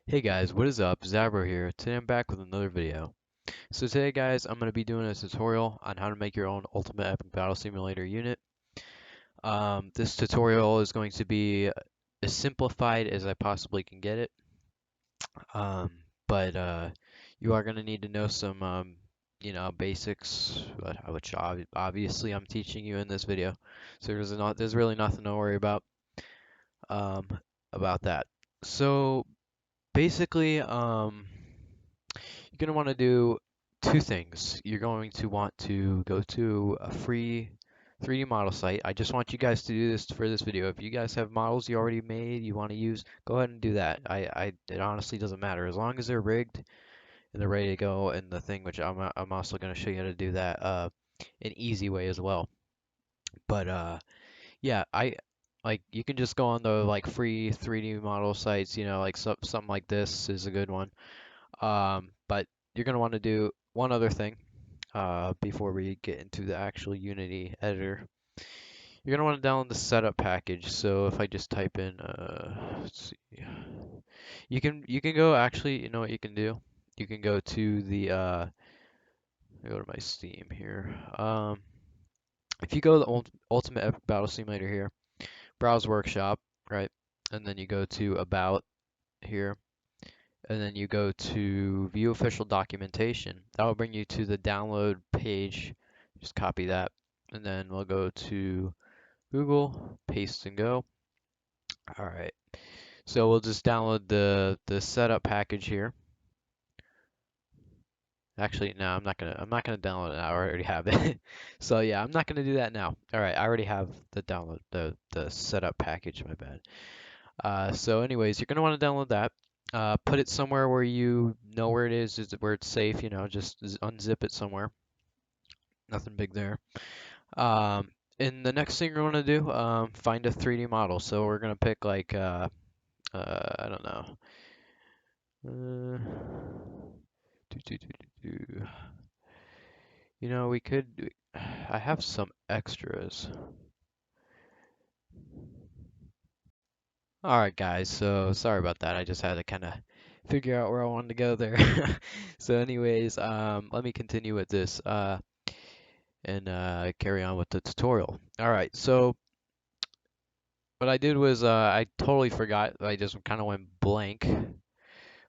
Hey guys, what is up? Zabro here. Today I'm back with another video. So today guys, I'm going to be doing a tutorial on how to make your own Ultimate Epic Battle Simulator unit. This tutorial is going to be as simplified as I possibly can get it. Um, but you are going to need to know some, basics, which obviously I'm teaching you in this video. So there's really nothing to worry um, about that. So basically, you're going to want to do two things. You're going to want to go to a free 3D model site. I just want you guys to do this for this video. If you guys have models you already made you want to use, go ahead and do that. It honestly doesn't matter as long as they're rigged and they're ready to go in the thing, which I'm also going to show you how to do that an easy way as well. But yeah, I like you can just go on the like free 3D model sites, like something like this is a good one. But you're going to want to do one other thing before we get into the actual Unity editor. You're going to want to download the setup package. So if I just type in, let's see, you can go actually, you know what you can do? You can go to the go to my Steam here. If you go to the Ultimate Epic Battle Simulator here, browse Workshop, right? And then you go to About here. And then you go to view official documentation. That will bring you to the download page. Just copy that. And then we'll go to Google, paste and go. All right. So we'll just download the setup package here. Actually, no, I'm not gonna download it now. I already have it. So yeah, I'm not gonna do that now. All right, I already have the download the setup package, my bad. So anyways, you're gonna want to download that. Put it somewhere where you know where it is where it's safe, just unzip it somewhere. Nothing big there. Um, and the next thing you're gonna do, find a 3D model. So we're gonna pick like, I don't know. Uh, do, do, do, do, do. We could, I have some extras. All right, guys. So sorry about that. I just had to kind of figure out where I wanted to go there. So, anyways, let me continue with this and carry on with the tutorial. All right. So what I did was I totally forgot. I just kind of went blank.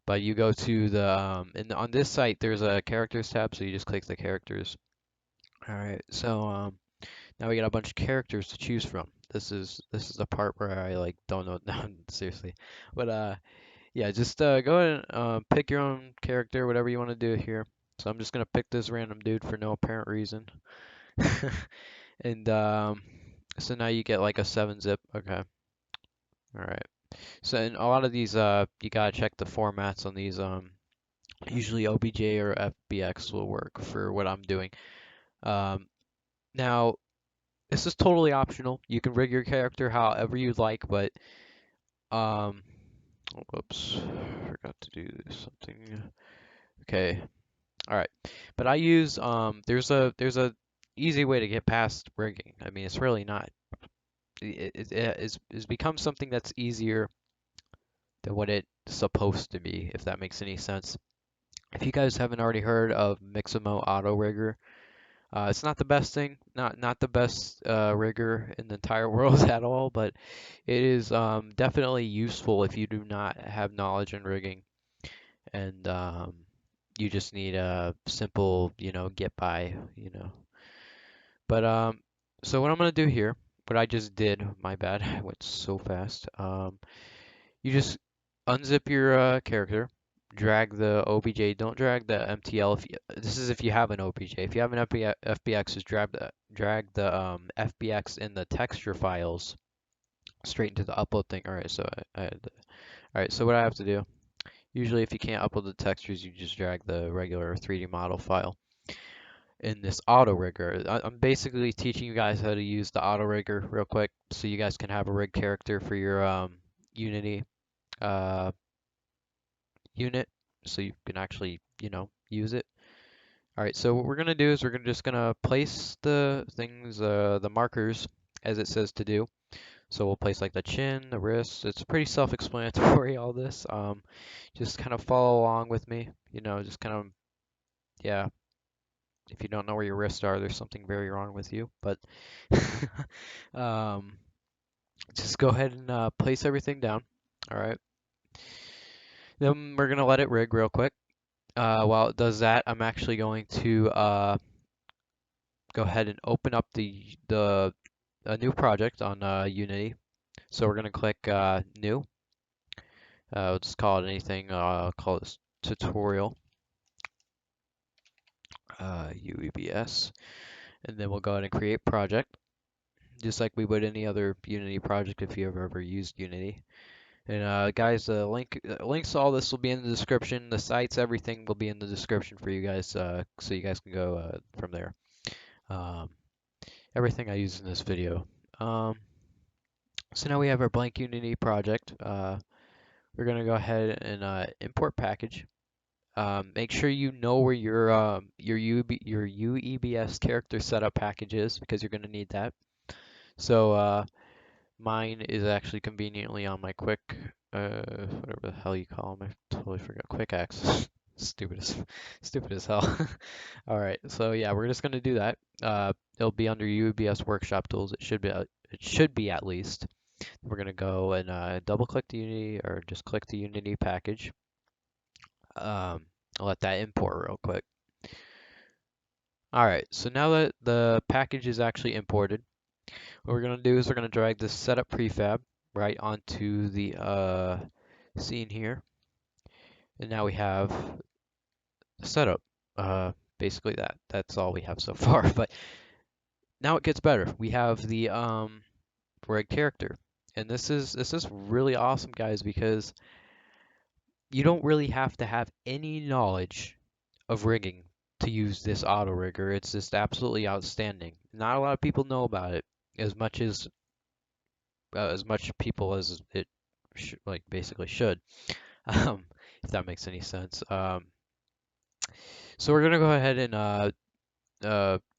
But you go to the on this site there's a characters tab, so you just click the characters. All right. So now we got a bunch of characters to choose from. This is the part where I like don't know. No, seriously. But yeah, just go ahead and pick your own character, whatever you want to do here. So I'm just gonna pick this random dude for no apparent reason. And so now you get like a 7-zip. Okay. All right. So in a lot of these, you gotta check the formats on these. Usually OBJ or FBX will work for what I'm doing. Um, Now this is totally optional. You can rig your character however you like, but um, whoops, forgot to do something. Okay. All right, but I use there's a easy way to get past rigging. I mean, it's really not. It's become something that's easier than what it's supposed to be, if that makes any sense. If you guys haven't already heard of Mixamo Auto Rigger, it's not the best thing, not the best rigger in the entire world at all, but it is definitely useful if you do not have knowledge in rigging and you just need a simple, get by, But so what I'm gonna do here, what I just did, my bad, I went so fast. You just unzip your character, drag the OBJ. Don't drag the MTL. This is if you have an OBJ. If you have an FBX, just drag the FBX in the texture files straight into the upload thing. All right, so all right. So what I have to do, usually if you can't upload the textures, you just drag the regular 3D model file in this auto rigger. I'm basically teaching you guys how to use the auto rigger real quick so you guys can have a rig character for your Unity uh, unit so you can actually, use it. All right, so what we're gonna do is just gonna place the things, the markers as it says to do. So we'll place like the chin, the wrists. It's pretty self-explanatory, all this. Just kind of follow along with me. You know, just kind of, yeah. If you don't know where your wrists are, there's something very wrong with you. But um, just go ahead and place everything down. All right. Then we're gonna let it rig real quick. While it does that, I'm actually going to go ahead and open up a new project on Unity. So we're gonna click New. We'll just call it anything. I'll call this tutorial UEBS, and then we'll go ahead and create project, just like we would any other Unity project if you have ever used Unity. And guys, links to all this will be in the description. The sites, everything will be in the description for you guys, so you guys can go from there. Um, Everything I use in this video. So now we have our blank Unity project. We're gonna go ahead and import package. Make sure you know where your UEBS character setup package is because you're gonna need that. So mine is actually conveniently on my quick, whatever the hell you call them. I totally forgot. Quick access. Stupid as hell. All right, so yeah, we're just gonna do that. It'll be under UEBS Workshop Tools. It should be at least. We're gonna go and double click the Unity or just click the Unity package. I'll let that import real quick. All right, so now that the package is actually imported, what we're gonna do is we're gonna drag this setup prefab right onto the scene here, and now we have the setup. Basically that's all we have so far. But now it gets better. We have the rig character, and this is really awesome, guys, because you don't really have to have any knowledge of rigging to use this auto rigger. It's just absolutely outstanding. Not a lot of people know about it as much people as it like basically should, um, if that makes any sense. So we're gonna go ahead and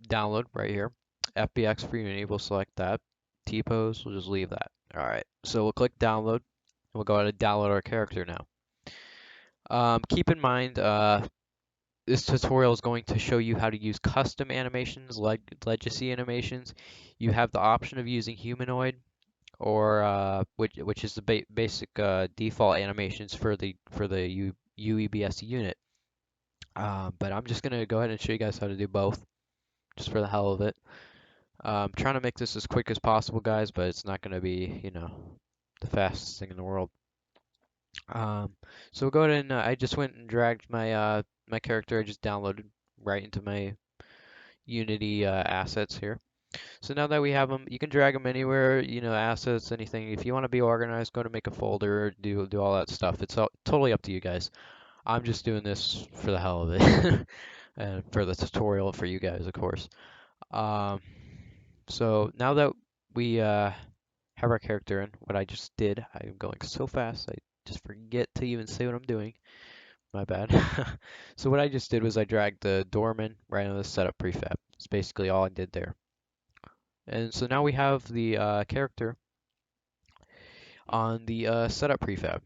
download right here. FBX for Unity, we'll select that. T-pose, we'll just leave that. All right, so we'll click download, and we'll go ahead and download our character now. Keep in mind, this tutorial is going to show you how to use custom animations, like legacy animations. You have the option of using humanoid, or which is the basic default animations for the UEBS unit. But I'm just gonna go ahead and show you guys how to do both, just for the hell of it. I'm trying to make this as quick as possible, guys, but it's not gonna be, you know, the fastest thing in the world. So we'll go ahead and I just went and dragged my character. I just downloaded right into my Unity assets here. So now that we have them, you can drag them anywhere, you know, assets, anything. If you want to be organized, go to make a folder, do all that stuff. It's totally up to you guys. I'm just doing this for the hell of it, and for the tutorial for you guys, of course. Um, so now that we have our character in, what I just did, I'm going so fast, I just forget to even say what I'm doing. My bad. So what I just did was I dragged the doorman right on the setup prefab. It's basically all I did there. And so now we have the character on the setup prefab.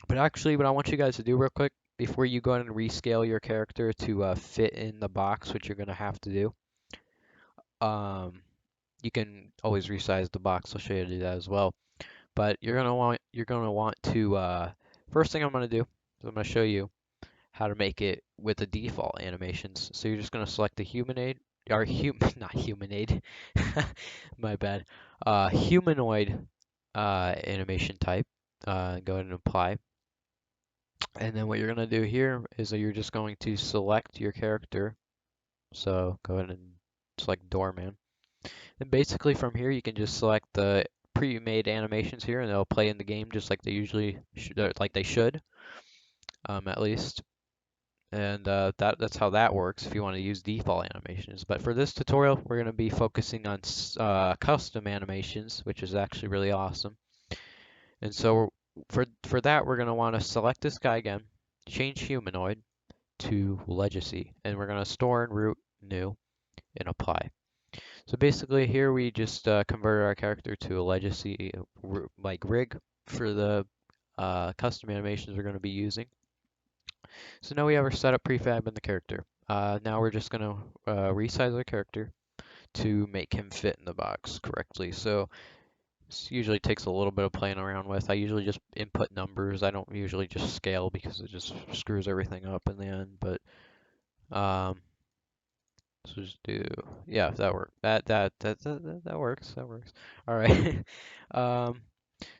But actually, what I want you guys to do real quick, before you go ahead and rescale your character to fit in the box, which you're going to have to do, you can always resize the box. I'll show you how to do that as well. But you're going to want to, first thing I'm going to do is I'm going to show you how to make it with the default animations. So you're just going to select the humanoid, or not humanoid, my bad, humanoid animation type. Go ahead and apply. And then what you're going to do here is that you're just going to select your character. So go ahead and select doorman. And basically from here you can just select the pre-made animations here, and they'll play in the game just like they usually should, at least. And that's how that works if you want to use default animations. But for this tutorial, we're going to be focusing on custom animations, which is actually really awesome. And so for that, we're going to want to select this guy again, change humanoid to legacy, and we're going to store and root new and apply. So basically here we just converted our character to a legacy like rig for the custom animations we're going to be using. So now we have our setup prefab in the character. Now we're just going to resize our character to make him fit in the box correctly. So this usually takes a little bit of playing around with. I usually just input numbers. I don't usually just scale because it just screws everything up in the end. But so just do, yeah, that works. That works. That works. All right. um,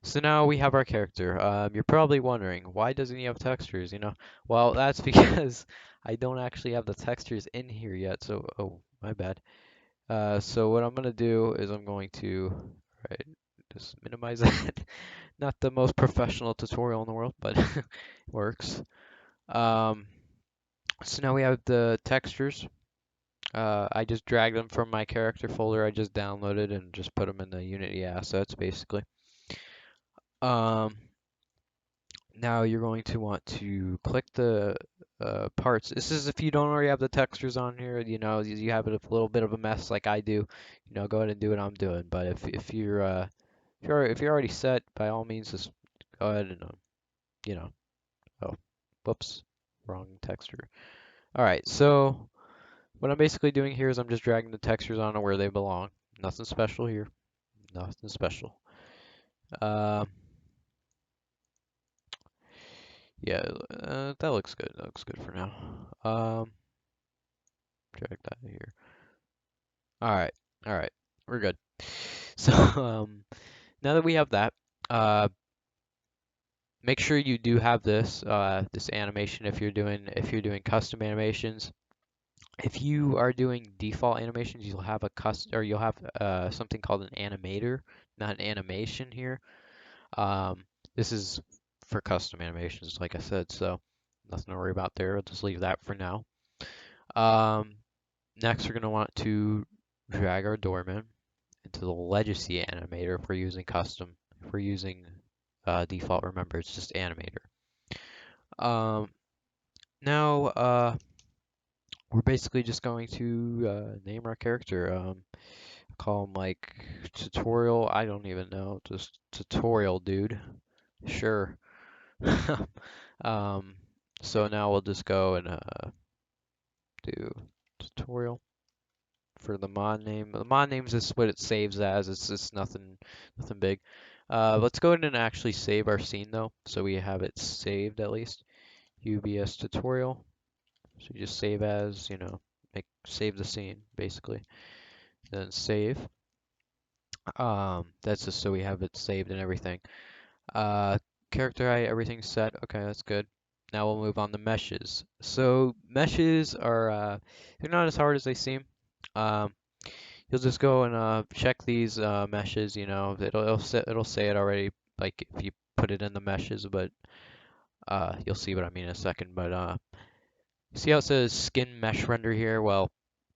so now we have our character. You're probably wondering, why doesn't he have textures? Well, that's because I don't actually have the textures in here yet. So, oh, my bad. So what I'm gonna do is I'm going to, right, just minimize that. Not the most professional tutorial in the world, but it works. Um, so now we have the textures. I just dragged them from my character folder I just downloaded and just put them in the Unity assets, basically. Um, Now you're going to want to click the parts. This is if you don't already have the textures on here, you have it a little bit of a mess like I do, go ahead and do what I'm doing. But if you're already set, by all means, just go ahead and you know, oh, whoops, wrong texture. All right, so what I'm basically doing here is I'm just dragging the textures onto where they belong. Nothing special here. Nothing special. Um, yeah, that looks good. That looks good for now. Drag that here. All right, all right, we're good. So now that we have that, uh, make sure you do have this animation if you're doing custom animations. If you are doing default animations, you'll have you'll have something called an animator, not an animation here. Um, this is for custom animations, like I said, so nothing to worry about there. I'll just leave that for now. Um, Next, we're going to want to drag our doorman into the legacy animator if we're using custom. If we're using default, remember it's just animator. Now we're basically just going to name our character. Call him like tutorial. I don't even know, just tutorial dude. Sure. um, so now we'll just go and do tutorial for the mod name. The mod name's just what it saves as. It's just nothing big. Let's go ahead and actually save our scene though, so we have it saved at least. UBS tutorial. So you just save as, save the scene basically. Then save. That's just so we have it saved and everything. Uh, Character height, everything's set. Okay, that's good. Now we'll move on to meshes. So meshes are they're not as hard as they seem. Um, you'll just go and check these meshes. It'll say it already, like if you put it in the meshes, but you'll see what I mean in a second. But see how it says skin mesh render here? Well,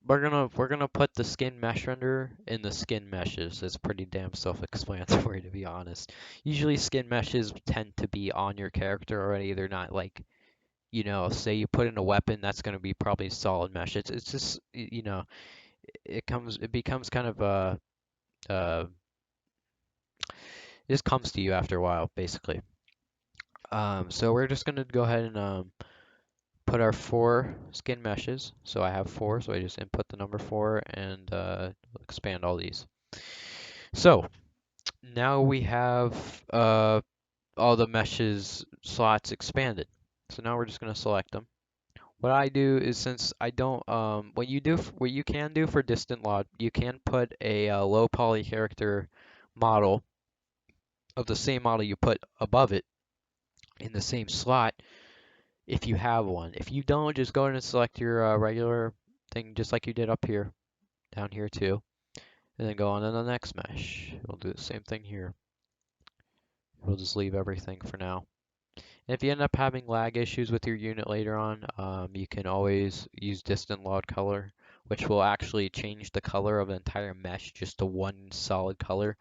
we're gonna put the skin mesh render in the skin meshes. It's pretty damn self-explanatory to be honest. Usually skin meshes tend to be on your character already. They're not like, say you put in a weapon, that's gonna be probably solid mesh. It's just it becomes kind of uh it just comes to you after a while, basically. So we're just gonna go ahead and put our 4 skin meshes. So I have 4, so I just input the number 4 and expand all these. So now we have all the meshes slots expanded. So now we're just going to select them. What I do is, since I don't, what you can do for distant load, you can put a low poly character model of the same model you put above it in the same slot if you have one. If you don't, just go ahead and select your regular thing just like you did up here, down here too, and then go on to the next mesh. We'll do the same thing here. We'll just leave everything for now. And if you end up having lag issues with your unit later on, you can always use distant load color, which will actually change the color of the entire mesh just to one solid color.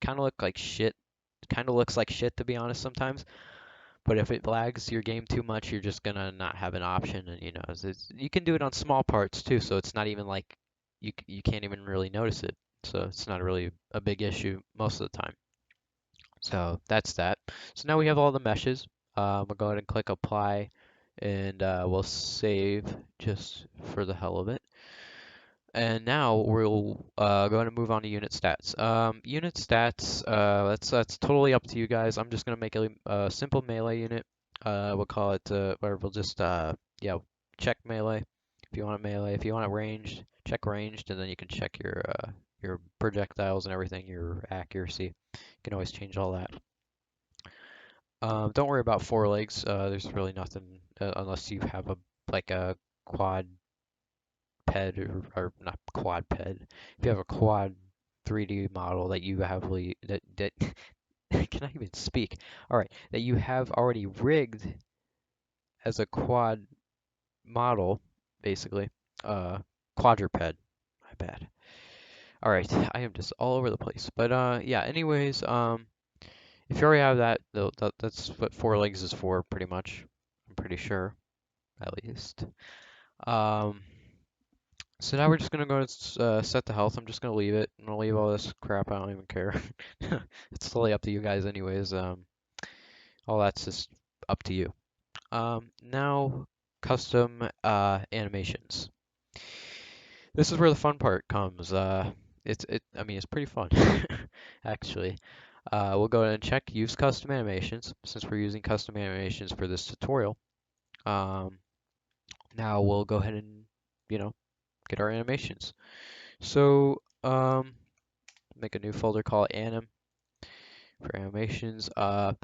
Kind of look like shit. Kind of looks like shit to be honest sometimes. But if it lags your game too much, you're just gonna not have an option. And you can do it on small parts too, so it's not even like you can't even really notice it. So it's not really a big issue most of the time. So that's that. So now we have all the meshes. We'll go ahead and click apply, and we'll save just for the hell of it. And now we'll go ahead and move on to unit stats. Unit stats, that's totally up to you guys. I'm just gonna make a simple melee unit. We'll call it, or we'll just yeah, check melee if you want it melee. If you want it ranged, check ranged, and then you can check your projectiles and everything, your accuracy. You can always change all that. Don't worry about four legs. There's really nothing unless you have a quad ped or not quad ped. If you have a quad 3D model that you have that can I even speak? All right, that you have already rigged as a quad model, basically, quadruped. My bad. All right, I am just all over the place. But yeah. Anyways, if you already have that, that's what four legs is for, pretty much. I'm pretty sure, at least. Um, So now we're just gonna go to set the health. I'm just gonna leave it. I'm gonna leave all this crap. I don't even care. It's totally up to you guys anyways. All that's just up to you. Now custom animations. This is where the fun part comes. I mean it's pretty fun actually. We'll go ahead and check use custom animations since we're using custom animations for this tutorial. Um, Now we'll go ahead and get our animations. So make a new folder called anim for animations. So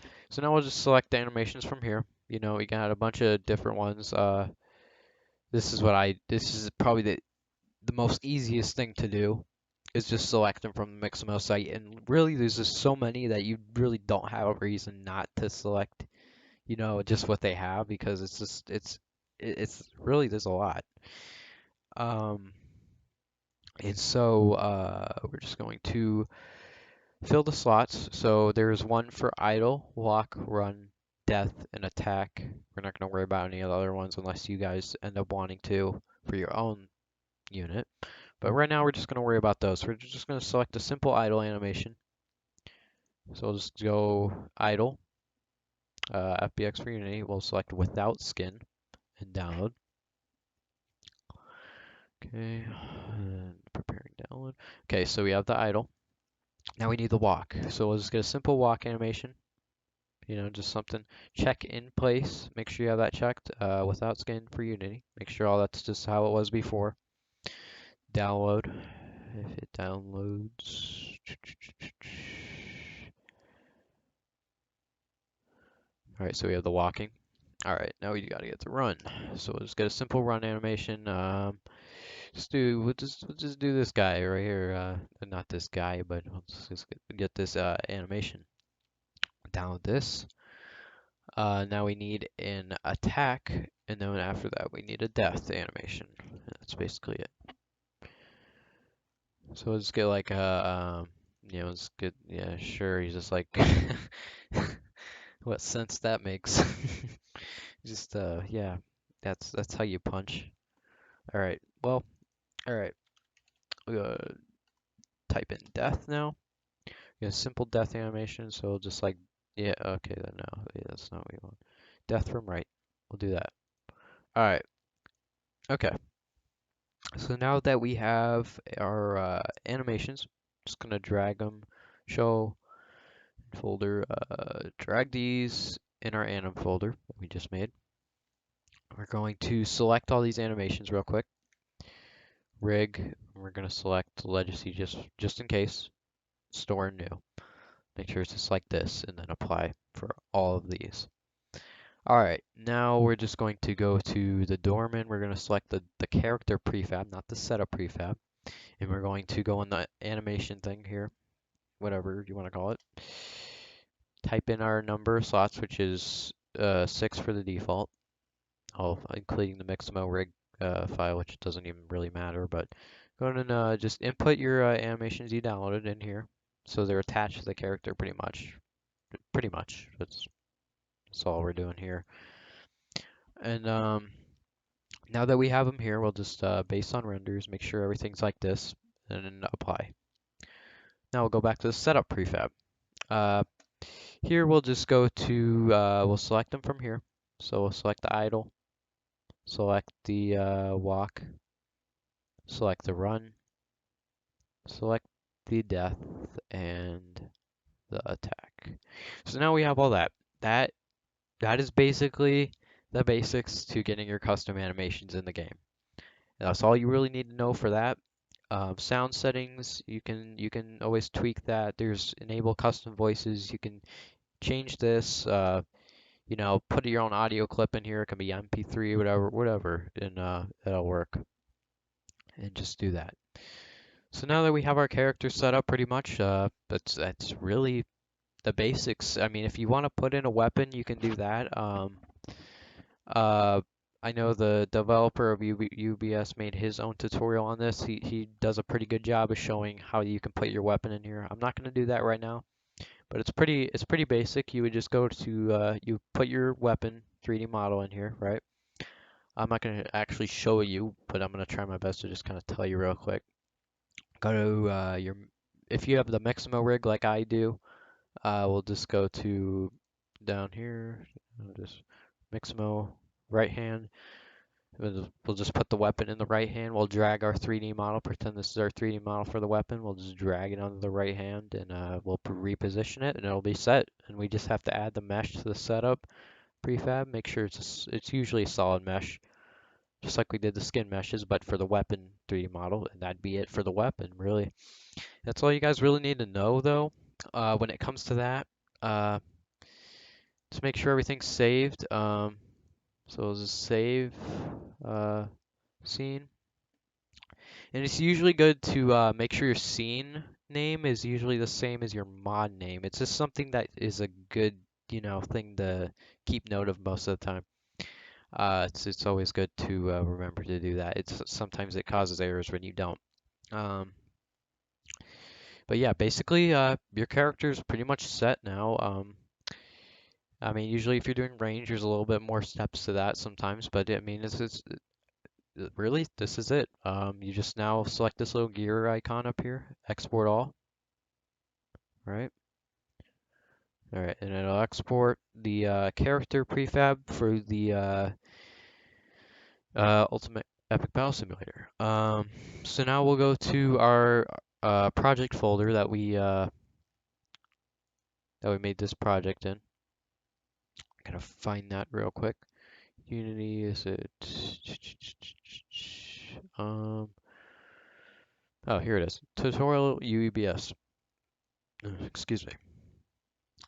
now we'll just select the animations from here. We got a bunch of different ones. This is probably the most easiest thing to do is just select them from the Mixamo site. And really, there's just so many that you really don't have a reason not to select, just what they have because it's really, there's a lot. Um, and so we're just going to fill the slots. So there's one for idle, walk, run, death, and attack. We're not going to worry about any of the other ones unless you guys end up wanting to for your own unit. But right now we're just going to worry about those. We're just going to select a simple idle animation. So we'll just go idle, FBX for Unity. We'll select without skin and download. Okay, and preparing download. Okay, so we have the idle. Now we need the walk. So we'll just get a simple walk animation. Just something. Check in place. Make sure you have that checked without skin for Unity. Make sure all that's just how it was before. Download. If it downloads. All right, so we have the walking. All right, now we gotta get the run. So we'll just get a simple run animation. We'll just do this guy right here. Not this guy, but we'll just get this animation. Download this. Now we need an attack, and then after that we need a death animation. That's basically it. So let's get like a, let's get, yeah, sure, he's just like, what sense that makes. Just, yeah, that's how you punch. All right, well, all right, we gotta type in death now. We got a simple death animation, so just like, yeah, okay, then no, yeah, that's not what we want. Death from right, we'll do that. All right, okay. So now that we have our animations, just gonna drag them, show folder, drag these in our anim folder that we just made. We're going to select all these animations real quick. Rig, we're gonna select legacy just in case. Store new. Make sure it's just like this, and then apply for all of these. All right, now we're just going to go to the Dorman. We're gonna select the character prefab, not the setup prefab. And we're going to go in the animation thing here, whatever you want to call it. Type in our number of slots, which is 6 for the default, including the Mixamo rig file, which doesn't even really matter. But go ahead and just input your animations you downloaded in here, so they're attached to the character pretty much. Pretty much. That's all we're doing here. And Now that we have them here, we'll just base on renders, make sure everything's like this, and then apply. Now we'll go back to the setup prefab. Uh, Here we'll just go to, we'll select them from here. So we'll select the idle, select the walk, select the run, select the death, and the attack. So now we have all that. That that is basically the basics to getting your custom animations in the game. And that's all you really need to know for that. Sound settings, you can always tweak that. There's enable custom voices. You can change this. Put your own audio clip in here. It can be MP3, whatever, and that'll work. And just do that. So now that we have our character set up pretty much, that's really the basics. I mean, if you want to put in a weapon, you can do that. Uh, I know the developer of UBS made his own tutorial on this. He does a pretty good job of showing how you can put your weapon in here. I'm not going to do that right now, but it's pretty basic. You would just go to you put your weapon 3D model in here, right? I'm not going to actually show you, but I'm going to try my best to just kind of tell you real quick. Go to if you have the Mixamo rig like I do, we'll just go to down here, just Mixamo right hand. We'll just put the weapon in the right hand. We'll drag our 3D model, pretend this is our 3D model for the weapon. We'll just drag it onto the right hand and we'll reposition it and it'll be set. And we just have to add the mesh to the setup prefab. Make sure it's usually a solid mesh, just like we did the skin meshes, but for the weapon 3D model. And that'd be it for the weapon, really. That's all you guys really need to know, though, when it comes to that. Uh, just make sure everything's saved. So we'll just save scene. And it's usually good to make sure your scene name is usually the same as your mod name. It's just something that is a good, thing to keep note of most of the time. It's always good to remember to do that. Sometimes it causes errors when you don't. Um, but yeah, basically, your character is pretty much set now. I mean, usually if you're doing range, there's a little bit more steps to that sometimes, but I mean, really, this is it. You just now select this little gear icon up here, export all, right? All right, and it'll export the character prefab for the Ultimate Epic Battle Simulator. So now we'll go to our project folder that we made this project in. Gotta find that real quick. Unity, is it? Oh, here it is. Tutorial UEBS. Excuse me.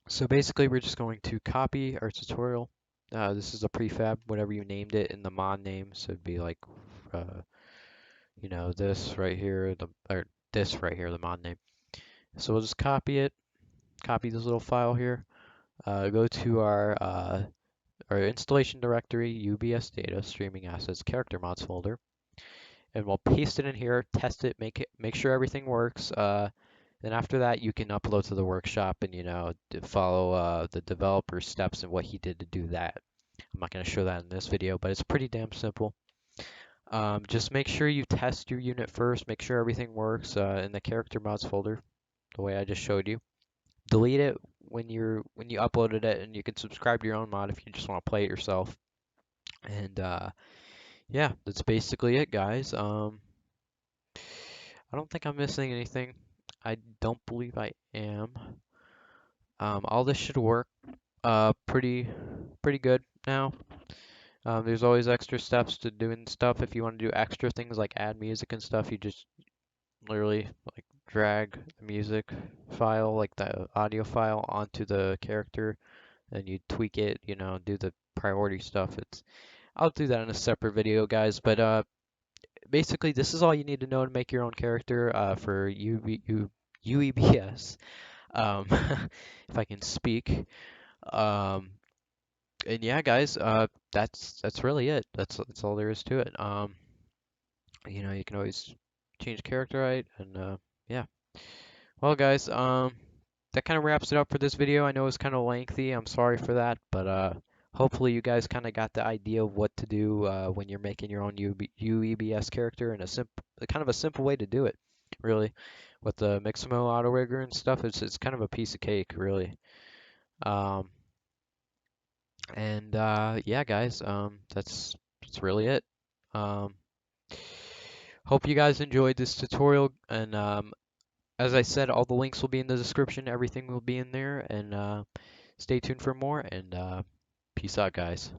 So basically, we're just going to copy our tutorial. This is a prefab, whatever you named it in the mod name. So it'd be like, uh, this right here, or this right here, the mod name. So we'll just copy it, copy this little file here. Go to our installation directory, UBS data, streaming assets, character mods folder, and we'll paste it in here, test it, make sure everything works. Then after that, you can upload to the workshop and follow the developer's steps and what he did to do that. I'm not going to show that in this video, but it's pretty damn simple. Just make sure you test your unit first, make sure everything works in the character mods folder, the way I just showed you. Delete it when you uploaded it, and you can subscribe to your own mod if you just want to play it yourself. And yeah, that's basically it, guys. I don't think I'm missing anything. I don't believe I am. All this should work pretty good now. There's always extra steps to doing stuff. If you want to do extra things like add music and stuff, you just literally like drag the music file, like the audio file, onto the character, and you tweak it, do the priority stuff. I'll do that in a separate video, guys, but basically this is all you need to know to make your own character for UEBS. If I can speak. Um, and yeah, guys, that's really it. That's all there is to it. You can always change character, right? And yeah. Well, guys, that kind of wraps it up for this video. I know it's kind of lengthy. I'm sorry for that, but Hopefully you guys kind of got the idea of what to do when you're making your own UEBS character in a kind of a simple way to do it, really. With the Mixamo auto rigger and stuff, it's kind of a piece of cake, really. Um, yeah, guys, that's really it. Um, Hope you guys enjoyed this tutorial, and as I said, all the links will be in the description. Everything will be in there, and stay tuned for more. And peace out, guys.